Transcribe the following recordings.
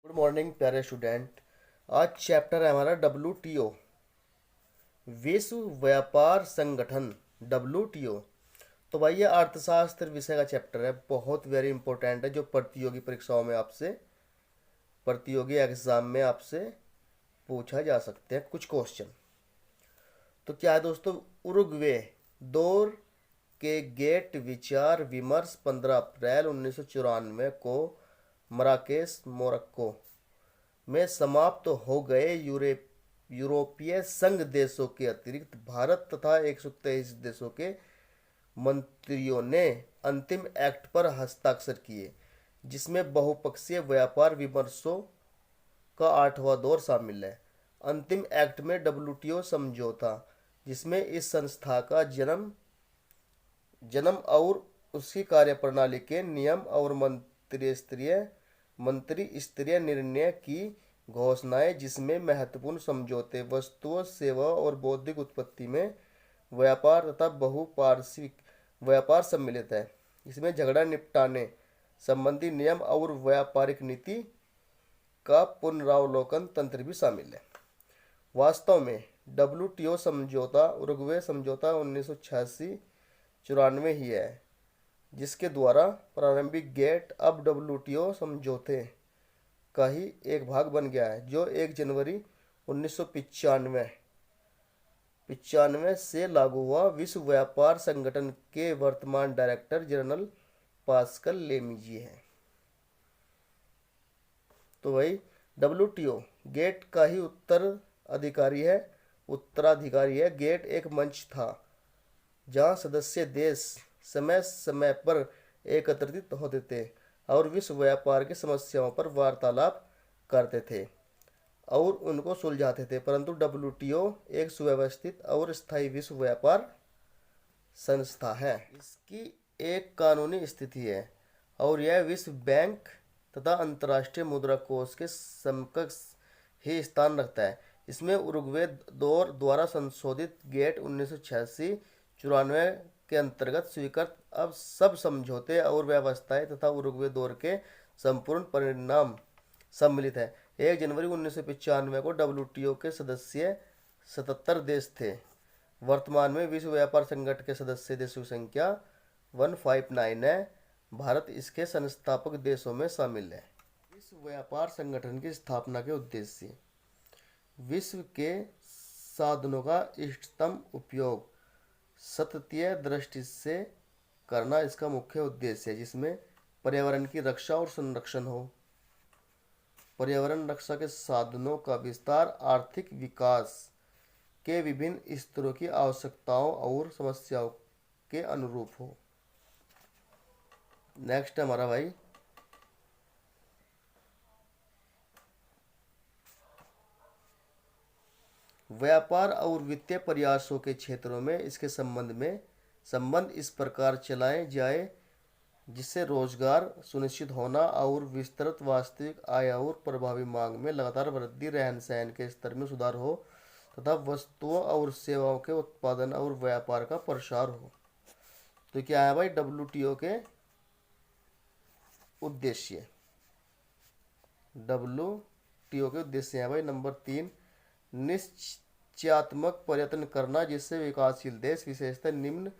Good morning प्यारे student. आज chapter है हमारा WTO, विश्व व्यापार संगठन। WTO तो भाई ये अर्थशास्त्र विषय का चैप्टर है, बहुत वेरी इंपॉर्टेंट है, जो प्रतियोगी परीक्षाओं में आपसे, प्रतियोगी एग्जाम में आपसे पूछा जा सकते हैं कुछ क्वेश्चन। तो क्या है दोस्तों, उरुग्वे दौर के गेट विचार विमर्श 15 अप्रैल 1994 को मराकेश मोरक्को में समाप्त हो गए। यूरोपीय संघ देशों के अतिरिक्त भारत तथा 123 देशों के मंत्रियों ने अंतिम एक्ट पर हस्ताक्षर किए, जिसमें बहुपक्षीय व्यापार विमर्शों का 8वां दौर शामिल है। अंतिम एक्ट में WTO समझौता, जिसमें इस संस्था का जन्म जन्म और उसकी कार्यप्रणाली के नियम और मंत्री स्तरीय निर्णय की घोषणाएं, जिसमें महत्वपूर्ण समझौते वस्तुओं, सेवाओं और बौद्धिक उत्पत्ति में व्यापार तथा बहुपार्श्विक व्यापार सम्मिलित है। इसमें झगड़ा निपटाने संबंधी नियम और व्यापारिक नीति का पुनरावलोकन तंत्र भी शामिल है। वास्तव में WTO समझौता उरुग्वे समझौता 1986-94 ही है, जिसके द्वारा प्रारंभिक गेट अब WTO समझौते का ही एक भाग बन गया है, जो 1 जनवरी 1995 से लागू हुआ। विश्व व्यापार संगठन के वर्तमान डायरेक्टर जनरल पास्कल लेमी हैं। तो भाई WTO गेट का ही उत्तराधिकारी है। गेट एक मंच था जहां सदस्य देश समय समय पर एकत्रित होते थे और विश्व व्यापार की समस्याओं पर वार्तालाप करते थे और उनको सुलझाते थे। परंतु WTO एक सुव्यवस्थित और स्थायी विश्व व्यापार संस्था है। इसकी एक कानूनी स्थिति है और यह विश्व बैंक तथा अंतर्राष्ट्रीय मुद्रा कोष के समकक्ष ही स्थान रखता है। इसमें उरुग्वे दौर द्वारा संशोधित गेट 1986-94 के अंतर्गत स्वीकृत अब सब समझौते और व्यवस्थाएं तथा उरुग्वे दौर के संपूर्ण परिणाम सम्मिलित है। 1 जनवरी 1995 को WTO के सदस्य 77 देश थे। वर्तमान में विश्व व्यापार संगठन के सदस्य देशों की संख्या 159 है। भारत इसके संस्थापक देशों में शामिल है। विश्व व्यापार संगठन की स्थापना के उद्देश्य: विश्व के साधनों का इष्टतम उपयोग सततीय दृष्टि से करना इसका मुख्य उद्देश्य है, जिसमें पर्यावरण की रक्षा और संरक्षण हो। पर्यावरण रक्षा के साधनों का विस्तार आर्थिक विकास के विभिन्न स्तरों की आवश्यकताओं और समस्याओं के अनुरूप हो। नेक्स्ट है हमारा भाई व्यापार और वित्तीय प्रयासों के क्षेत्रों में इसके संबंध इस प्रकार चलाए जाए जिससे रोजगार सुनिश्चित होना और विस्तृत वास्तविक आय और प्रभावी मांग में लगातार वृद्धि, रहन सहन के स्तर में सुधार हो तथा वस्तुओं और सेवाओं के उत्पादन और व्यापार का प्रसार हो। तो क्या है भाई WTO के उद्देश्य? WTO के उद्देश्य है भाई नंबर 3, निश्चयात्मक प्रयत्न करना जिससे विकासशील देश, विशेषतः निम्न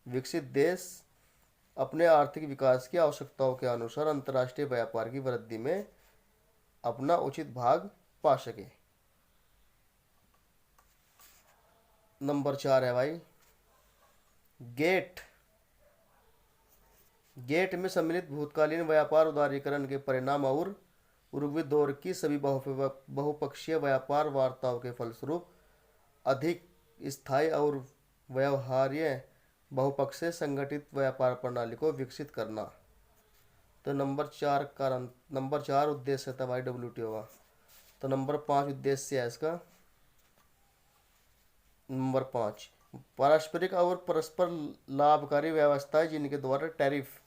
विकसित देश, अपने आर्थिक विकास की आवश्यकताओं के अनुसार अंतर्राष्ट्रीय व्यापार की वृद्धि में अपना उचित भाग पा सके। नंबर 4 है भाई गेट में सम्मिलित भूतकालीन व्यापार उदारीकरण के परिणाम और उरुग्वे दौर की सभी बहुपक्षीय व्यापार वार्ताओं के फलस्वरूप अधिक स्थायी और व्यवहार्य बहुपक्षीय संगठित व्यापार प्रणाली को विकसित करना। तो नंबर 4 उद्देश्य था भाई WTO का। तो नंबर 5 उद्देश्य है इसका। नंबर 5, पारस्परिक और परस्पर लाभकारी व्यवस्थाएं जिनके द्वारा टैरिफ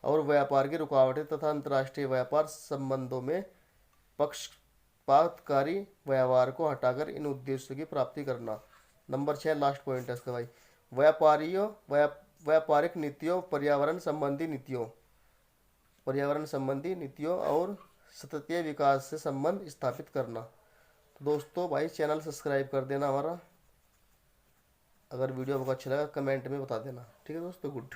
और व्यापार की रुकावटें तथा अंतर्राष्ट्रीय व्यापार संबंधों में पक्षपातकारी व्यवहार को हटाकर इन उद्देश्यों की प्राप्ति करना। नंबर 6 लास्ट पॉइंट है इसका भाई, व्यापारिक नीतियों, पर्यावरण संबंधी नीतियों और सतत विकास से संबंध स्थापित करना। तो दोस्तों भाई चैनल सब्सक्राइब कर देना हमारा। अगर वीडियो आपको अच्छा लगा कमेंट में बता देना। ठीक है दोस्तों, गुड।